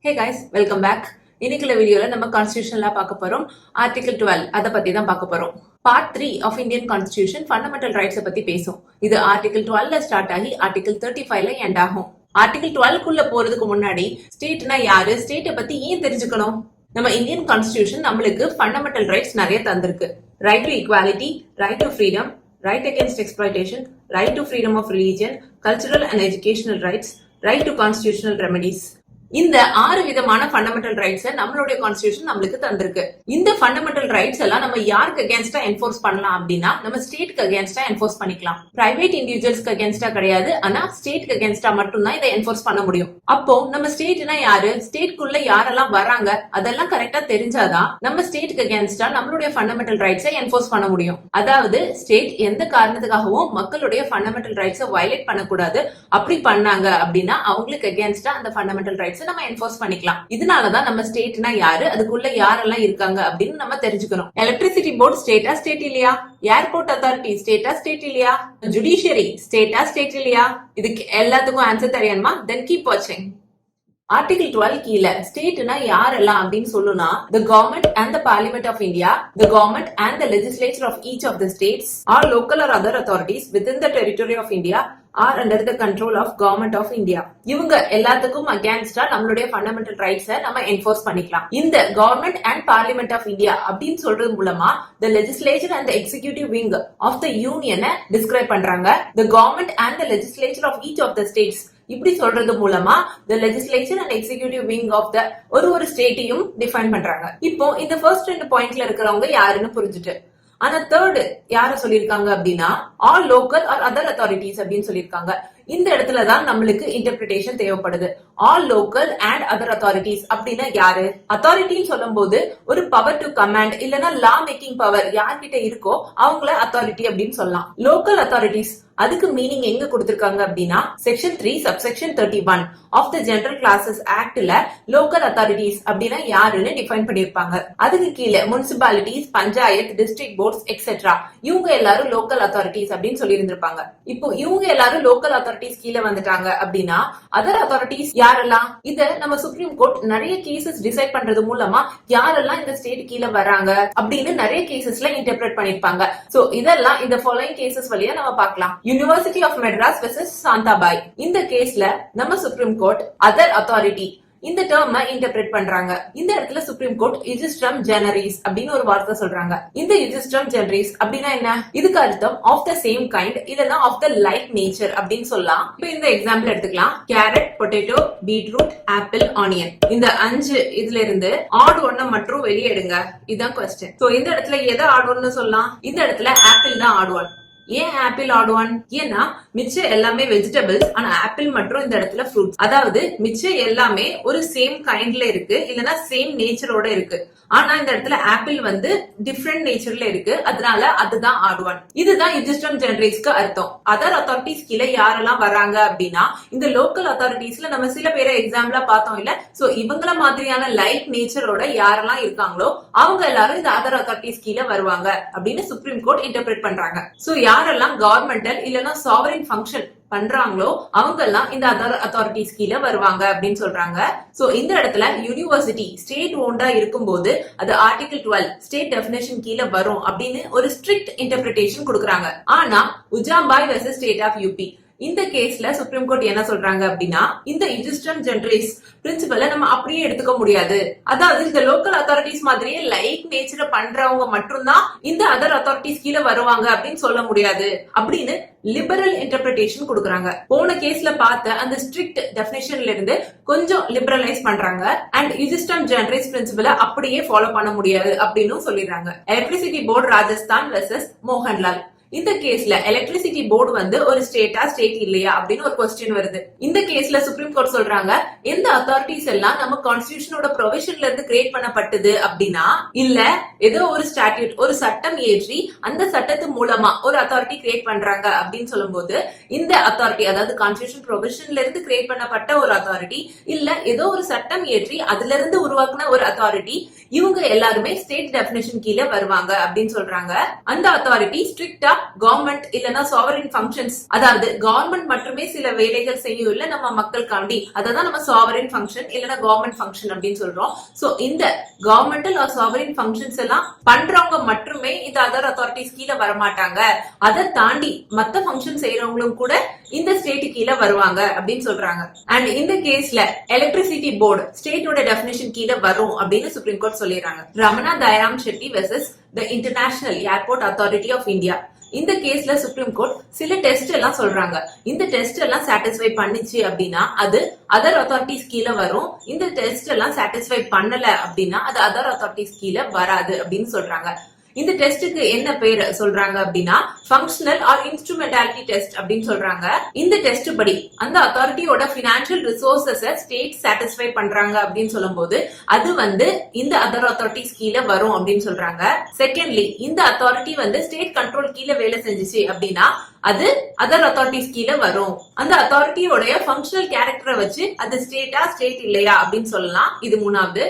Hey guys, welcome back. இன்னைக்குள்ள வீடியோல நம்ம கான்ஸ்டிடியூஷன்ல பார்க்க போறோம். ஆர்டிகல் 12 அத பத்தி தான் பார்க்க போறோம். Part 3 of Indian constitution fundamental rights பத்தி பேசும். இது ஆர்டிகல் 12ல ஸ்டார்ட் ஆகி ஆர்டிகல் 35ல எண்ட் ஆகும். ஆர்டிகல் 12 குள்ள போறதுக்கு முன்னாடி ஸ்டேட்னா யாரு, ஸ்டேட்டை பத்தி ஏன் தெரிஞ்சுக்கணும்? நம்ம இந்தியன் கான்ஸ்டிடியூஷன் நம்மளுக்கு ஃபண்டமெண்டல் ரைட்ஸ் நிறைய தந்திருக்கு. Right to equality, right to freedom, right against exploitation, right to freedom of religion, cultural and educational rights, right to constitutional remedies. இந்த 6 விதமான ஃபண்டமெண்டல் ரைட்ஸ் நம்மளுடைய கான்ஸ்டிடியூஷன் நம்மளுக்கு தந்திருக்கு. இந்த ஃபண்டமெண்டல் ரைட்ஸ் எல்லாம் நம்ம யாருக்கு அகேன்ஸ்டா என்ஃபோர்ஸ் பண்ணலாம் அப்படின்னா நம்ம ஸ்டேட்க்கு அகேன்ஸ்டா என்ஃபோர்ஸ் பண்ணிக்கலாம். பிரைவேட் இண்டிவிஜுவல்ஸ்க்கு அகேன்ஸ்டா கிடையாது, ஆனா ஸ்டேட்க்கு அகேன்ஸ்டா மட்டும் தான் இதை என்ஃபோர்ஸ் பண்ண முடியும். அப்போ நம்ம ஸ்டேட்னா யாரு, ஸ்டேட்குள்ள யாரெல்லாம் வராங்க அதெல்லாம் கரெக்டா தெரிஞ்சாதான் நம்ம ஸ்டேட்க்கு அகேன்ஸ்டா நம்மளுடைய ஃபண்டமெண்டல் ரைட்ஸை என்ஃபோர்ஸ் பண்ண முடியும். அதாவது ஸ்டேட் எந்த காரணத்துக்காகவும் மக்களுடைய ஃபண்டமெண்டல் ரைட்ஸை வயலேட் பண்ணக்கூடாது. அப்படி பண்ணாங்க அப்படின்னா அவங்களுக்கு அகேன்ஸ்டா அந்த ஃபண்டமெண்டல் ரைட்ஸ் நம்ம என்ஃபோர்ஸ் பண்ணிக்கலாம். இதனாலதான் நம்ம ஸ்டேட்னா யாரு, அதுக்குள்ள யாரெல்லாம் இருக்காங்க அப்படின்னு நம்ம தெரிஞ்சுக்கணும். எலக்ட்ரிசிட்டி போர்டு ஸ்டேட்டா, ஸ்டேட் இல்லையா? ஏர்போர்ட் அத்தாரிட்டி ஸ்டேட்டா, ஸ்டேட் இல்லையா? ஜுடிஷியரி ஸ்டேட்டா, ஸ்டேட் இல்லையா? இதுக்கு எல்லாத்துக்கும் ஆன்சர் தெரியணுமா? தென் கீப் வாட்சிங். ஆர்டிகல் 12 கீழ ஸ்டேட்னா யாரெல்லாம் அப்படின்னு சொல்லுனா the government and the parliament of India, the government and the legislature of each of the states or local or other authorities within the territory of India are under the control of government of India. இவங்க எல்லாத்துக்கும் அகேன்ஸ்டா நம்மளுடைய fundamental ரைட்ஸை நம்ம enforce பண்ணிக்கலாம். இந்த government and parliament of India அப்படின்னு சொல்றது மூலமா the legislature and the executive wing of the union describe பண்றாங்க. The government and the legislature of each of the states இப்படி சொல்றது மூலமா the legislature and executive wing of the ஒரு ஸ்டேட்டையும் define பண்றாங்க. இப்போ இந்த ஃபர்ஸ்ட் 2 பாயிண்ட்ல இருக்கிறவங்க யாருன்னு புரிஞ்சுட்டு, ஆனா தேர்ட் யார சொல்லிருக்காங்க அப்படின்னா all local or other authorities அப்படின்னு சொல்லிருக்காங்க. இந்த இடத்துலதான் நம்மளுக்கு இன்டர்பிரிட்டேஷன் தேவைப்படுது. All local and other authorities அப்படின்னா யாரு? அத்தாரிட்டின்னு சொல்லும் போது ஒரு பவர் டு கமாண்ட் இல்லனா லா மேக்கிங் பவர் யார்கிட்ட இருக்கோ அவங்கள அத்தாரிட்டி அப்படின்னு சொல்லலாம். லோக்கல் அத்தாரிட்டிஸ் அதுக்கு மீனிங் எங்க கொடுத்திருக்காங்க அப்படின்னா section 3 subsection 31 of the general classes ஆக்ட்ல local authorities அப்படின்னா யாருன்னு டிஃபைன் பண்ணிருப்பாங்க. அதுக்கு கீழே municipalities, panchayat, district ports etcetera இவங்க எல்லாரும் லோக்கல் அத்தாரிட்டிஸ் அப்படின்னு சொல்லி இருந்திருப்பாங்க. இப்போ இவங்க எல்லாரும் லோக்கல் அத்தாரிட்டிஸ் கீழே வந்துட்டாங்க அப்படின்னா அதர் அத்தாரிட்டிஸ் யாரெல்லாம்? இத நம்ம சுப்ரீம் கோர்ட் நிறைய கேசஸ் டிசைட் பண்றது மூலமா யாரெல்லாம் இந்த ஸ்டேட் கீழே வராங்க அப்படின்னு நிறைய கேசஸ்ல இன்டர்பிரேட் பண்ணிருப்பாங்க. சோ இதெல்லாம் இந்த ஃபாலோயிங் கேசஸ் வழியா நம்ம பார்க்கலாம். University of Madras versus Shantabai. இந்த கேஸ்ல நம்ம சுப்ரீம் கோர்ட் அதர் அத்தாரிட்டி இந்த டேர்ம் இன்டர்பிரேட் பண்றாங்க. இந்த இடத்துல சுப்ரீம் கோர்ட் யுஜிஸ்ட்ரம் ஜெனரிஸ் அப்படின்னு ஒரு வார்த்தை சொல்றாங்க. இந்த யுஜிஸ்ட்ரம் ஜெனரிஸ் அப்படின்னா என்ன? இதுக்கு அர்த்தம் ஆஃப் த சேம் கைண்ட் இல்லனா ஆஃப் த லைக் நேச்சர் அப்படின்னு சொல்லலாம். இப்போ இந்த எக்ஸாம்பிள் எடுத்துக்கலாம். Carrot, potato, beetroot, apple, onion. இந்த 5 இதுல இருந்து ஆட் ஒன்ன மட்டும் வெளியே எடுங்க. இதுதான் கொஸ்டின். சோ இந்த இடத்துல எதை ஆட் ஒன்னு சொல்லலாம்? இந்த இடத்துல ஆப்பிள் தான் ஆட் ஒன். ஏன் ஆப்பிள் ஆட் ஒன்? ஏன்னா மிச்சம் எல்லாமே வெஜிடபிள்ஸ், ஆனா ஆப்பிள் மட்டும் இந்த இடத்துல ஃப்ரூட்ஸ். அதாவது மிச்சம் எல்லாமே ஒரு சேம் கைண்ட்ல இருக்கு இல்லனா சேம் நேச்சரோட இருக்கு. ஆனா இந்த இடத்துல ஆப்பிள் வந்து டிஃபரெண்ட் நேச்சர்ல இருக்கு, அதனால அதுதான் ஆட் ஒன். இதுதான் யுஜிஸ்ட்ரம் ஜெனரிஸ்க்கு அர்த்தம். அதர் அத்தாரிட்டிஸ் கீழே யாரெல்லாம் வராங்க அப்படின்னா இந்த லோக்கல் அத்தாரிட்டிஸ்ல நம்ம சில பேரை எக்ஸாம்பிளா பார்த்தோம் இல்ல. சோ இவங்கள மாதிரியான லைக் நேச்சரோட யாரெல்லாம் இருக்காங்களோ அவங்க எல்லாரும் இந்த அதர் அத்தாரிட்டிஸ் கீழே வருவாங்க அப்படின்னு சுப்ரீம் கோர்ட் இன்டர்பிரேட் பண்றாங்க. சோ யாரெல்லாம் கவர்மெண்டல் இல்லனா சாவரின் ஃபங்க்ஷன் பண்றாங்களோ அவங்க எல்லாம் இந்த அதர் அத்தாரிட்டிஸ் கீழே வருவாங்க அப்படின்னு சொல்றாங்க. சோ இந்த இடத்துல யூனிவர்சிட்டி ஸ்டேட் ஓன்டா இருக்கும்போது அது ஆர்டிகல் 12 ஸ்டேட் டெஃபினேஷன் கீழே வரும் அப்படின்னு ஒரு ஸ்ட்ரிக்ட் இன்டர்பிரிட்டேஷன் கொடுக்கறாங்க. ஆனா உஜாம்பாய் வெர்சஸ் ஸ்டேட் ஆஃப் யூபி இந்த கேஸ்ல சுப்ரீம் கோர்ட் என்ன சொல்றாங்க அப்படின்னா இந்த யுஜிஸ்ட்ரம் ஜெனரிஸ் பிரின்சிபலை நம்ம அப்படியே எடுத்துக்க முடியாது. அதாவது இந்த லோக்கல் அத்தாரிட்டிஸ் மாதிரியே லைக் நேச்சரை பண்றவங்க மட்டும்தான் இந்த அதர் அத்தாரிட்டிஸ் கீழே வருவாங்க அப்படின்னு சொல்ல முடியாது அப்படின்னு லிபரல் இன்டர்பிரிட்டேஷன் கொடுக்கறாங்க. போன கேஸ்ல பார்த்த அந்த ஸ்ட்ரிக்ட் டெஃபினேஷன்ல இருந்து கொஞ்சம் லிபரலைஸ் பண்றாங்க அண்ட் யுஜிஸ்ட்ரம் ஜெனரிஸ் பிரின்சிபலை அப்படியே ஃபாலோ பண்ண முடியாது அப்படின்னு சொல்லிடுறாங்க. Electricity board Rajasthan versus Mohanlal. இந்த கேஸ்ல எலக்ட்ரிசிட்டி போர்டு வந்து ஒரு ஸ்டேட்டா ஸ்டேட் இல்லையா அப்படின்னு ஒரு கொஸ்டின் வருது. இந்த கேஸ்ல சுப்ரீம் கோர்ட் சொல்றாங்க எந்த அத்தாரிட்டிஸ் எல்லாம் நம்ம கான்ஸ்டிடியூஷனோட ப்ரொவிஷன்ல இருந்து கிரியேட் பண்ணப்பட்டது அப்படின்னா இல்ல ஏதோ ஒரு ஸ்டாட்யூட் ஒரு சட்டம் ஏற்றி அந்த சட்டத்து மூலமா ஒரு அத்தாரிட்டி கிரியேட் பண்றாங்க அப்படின்னு சொல்லும் போது இந்த அத்தாரிட்டி அதாவது கான்ஸ்டிடியூஷன் ப்ரொவிஷன்ல இருந்து கிரியேட் பண்ணப்பட்ட ஒரு அத்தாரிட்டி இல்ல ஏதோ ஒரு சட்டம் ஏற்றி அதுல இருந்து உருவாக்குன ஒரு அத்தாரிட்டி இவங்க எல்லாருமே ஸ்டேட் டெஃபினேஷன் கீழே வருவாங்க அப்படின்னு சொல்றாங்க. அந்த அத்தாரிட்டி ஸ்ட்ரிக்டா கவர்மெண்ட் இல்லனா சாவரின் ஃபங்க்ஷன்ஸ், அதாவது கவர்மெண்ட் மட்டுமே சில வேலைகள் செய்யும் இல்ல நம்ம மக்களுக்காண்டி, அததான் நம்ம சாவரின் ஃபங்க்ஷன் இல்லனா கவர்மெண்ட் ஃபங்க்ஷன் அப்படின்னு சொல்றோம். சோ இந்த கவர்மெண்டல் ஆர் சாவரின் ஃபங்க்ஷன்ஸ் எல்லாம் பண்றவங்க மட்டுமே இந்த அதர் அத்தாரிட்டிஸ் கீழே வரமாட்டாங்க. அதை தாண்டி மத்த ஃபங்க்ஷன் செய்யறவங்களும் கூட இந்த ஸ்டேட் கீழே வருவாங்க அப்படின்னு சொல்றாங்க. அண்ட் இந்த கேஸ்ல எலக்ட்ரிசிட்டி போர்டு ஸ்டேட்டோட டெஃபினிஷன் கீழே வரும் அப்படின்னு சுப்ரீம் கோர்ட் சொல்லிடுறாங்க. Ramana Dayaram Shetty versus the International Airport Authority of India. இந்த கேஸ்ல சுப்ரீம் கோர்ட் சில டெஸ்ட் எல்லாம் சொல்றாங்க. இந்த டெஸ்ட் எல்லாம் சாட்டிஸ்ஃபை பண்ணிச்சு அப்படின்னா அது அதர் அத்தாரிட்டிஸ் கீழே வரும். இந்த டெஸ்ட் எல்லாம் சாட்டிஸ்ஃபை பண்ணல அப்படின்னா அது அதர் அத்தாரிட்டிஸ் கீழே வராது அப்படின்னு சொல்றாங்க. இந்த டெஸ்டுக்கு என்ன பேர் சொல்றாங்க அப்படின்னா ஃபங்க்ஷனல் ஆர் இன்ஸ்ட்ருமெண்டாலிட்டி டெஸ்ட் அப்படின்னு சொல்றாங்க. இந்த டெஸ்ட் படி அந்த அத்தாரிட்டியோட பினான்சியல் ரிசோர்சஸ் ஸ்டேட் சாட்டிஸ்ஃபை பண்றாங்க அப்படின்னு சொல்லும் போது அது இந்த அதர் அத்தாரிட்டிஸ் கீழே வரும் அப்படின்னு சொல்றாங்க. செகண்ட்லி, இந்த அத்தாரிட்டி ஸ்டேட் கண்ட்ரோல் கீழே வேலை செஞ்சுச்சு அப்படின்னா அது அதர் அத்தாரிட்டிஸ் கீழே வரும். அந்த அத்தாரிட்டியோட ஃபங்க்ஷனல் கேரக்டரை வச்சு அது ஸ்டேட்டா ஸ்டேட் இல்லையா அப்படின்னு சொல்லலாம். இது மூணாவது.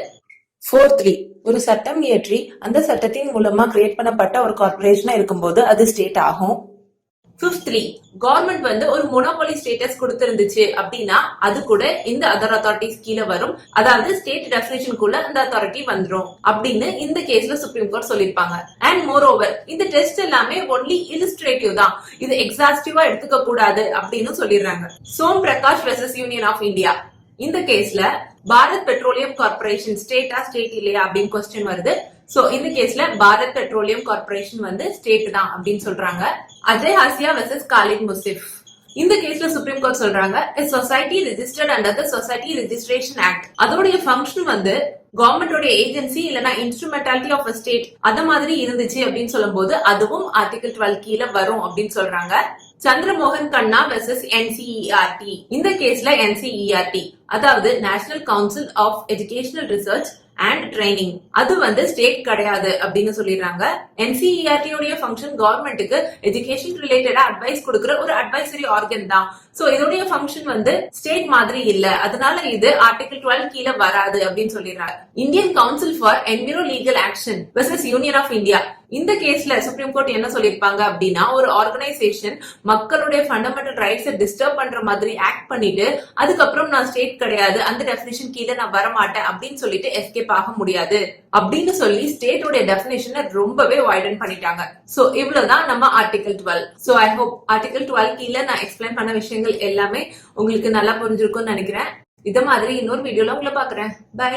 4.3 ஒரு சட்டம் இயற்றி அந்த சட்டத்தின் மூலமா கிரியேட் பண்ணப்பட்ட ஒரு கார்பரேஷனா இருக்கும்போது அது ஸ்டேட் ஆகும். 5.3 கவர்மெண்ட் ஒரு மொனோபோலி ஸ்டேட்டஸ் கொடுத்திருந்துச்சு அப்படின்னா அது கூட இந்த அதர் அத்தாரிட்டிஸ் கீழே வரும். அதாவது ஸ்டேட் டெஃபினிஷனுக்குள்ள அந்த அத்தாரிட்டி வந்துரும் அப்படின்னு இந்த கேஸ்ல சுப்ரீம் கோர்ட் சொல்லிருப்பாங்க. அண்ட் மோர் ஓவர் இந்த டெஸ்ட் எல்லாமே ஒன்லி இல்லுஸ்ட்ரேட்டிவ் தான், இது எக்ஸாஸ்டிவா எடுத்துக்க கூடாது அப்படின்னு சொல்லிடுறாங்க. Som Prakash versus Union of India. இந்த கேஸ்ல பாரத் பெட்ரோலியம் கார்பரேஷன் ஸ்டேட்டா ஸ்டேட் இல்லையா அப்படின்னு கொஸ்டின் வருது. சோ இந்த கேஸ்ல பாரத் பெட்ரோலியம் கார்பரேஷன் ஸ்டேட் தான் அப்படின்னு சொல்றாங்க. அஜய் ஹாசியா வெர்சஸ் காலித் முசிஃப். இந்த கேஸ்ல சுப்ரீம் கோர்ட் சொல்றாங்க a society registered under the Society Registration Act அதோடைய ஃபங்க்ஷன் கவர்மெண்டோட ஏஜென்சி இல்லனா இன்ஸ்ட்ருமெண்டாலிட்டி ஆஃப் அ ஸ்டேட் அத மாதிரி இருந்துச்சு அப்படின்னு சொல்லும் போது அதுவும் ஆர்டிகல் 12 கீழே வரும் அப்படின்னு சொல்றாங்க. Chandramohan Khanna versus NCERT. இந்த கேஸ்ல NCERT அதாவது National Council of Educational Research and Training அது ஸ்டேட் கிடையாது அப்படின்னு சொல்லிடுறாங்க. NCERT உடைய ஃபங்க்ஷன் கவர்மெண்ட்டுக்கு எஜுகேஷன் ரிலேட்டடா அட்வைஸ் கொடுக்கிற ஒரு அட்வைசரி ஆர்கன் தான். சோ இதோடைய ஃபங்க்ஷன் ஸ்டேட் மாதிரி இல்ல, அதனால இது ஆர்டிகல் 12 கீழே வராது அப்படின்னு சொல்லிடுறாங்க. Indian Council for enviro legal action versus Union of India. இந்த கேஸ்ல சுப்ரீம் கோர்ட் என்ன சொல்லிருப்பாங்க அப்படின்னா ஒரு ஆர்கனைசேஷன் மக்களுடைய ஃபண்டமெண்டல் ரைட்ஸை டிஸ்டர்ப் பண்ற மாதிரி ஆக்ட் பண்ணிட்டு அதுக்கப்புறம் நான் ஸ்டேட் கிடையாது, அந்த டெஃபினிஷன் கீழே நான் வரமாட்டேன் அப்படின்னு சொல்லிட்டு எஸ்கேப் ஆக முடியாது அப்படின்னு சொல்லி ஸ்டேட்டோட டெஃபினிஷனை ரொம்பவே வைடன் பண்ணிட்டாங்க. சோ இவ்வளவுதான் நம்ம article 12. So I hope article 12 கீழே நான் எக்ஸ்பிளைன் பண்ண விஷயங்கள் எல்லாமே உங்களுக்கு நல்லா புரிஞ்சிருக்கும்னு நினைக்கிறேன். இத மாதிரி இன்னொரு வீடியோல உங்களை பாக்குறேன். பை.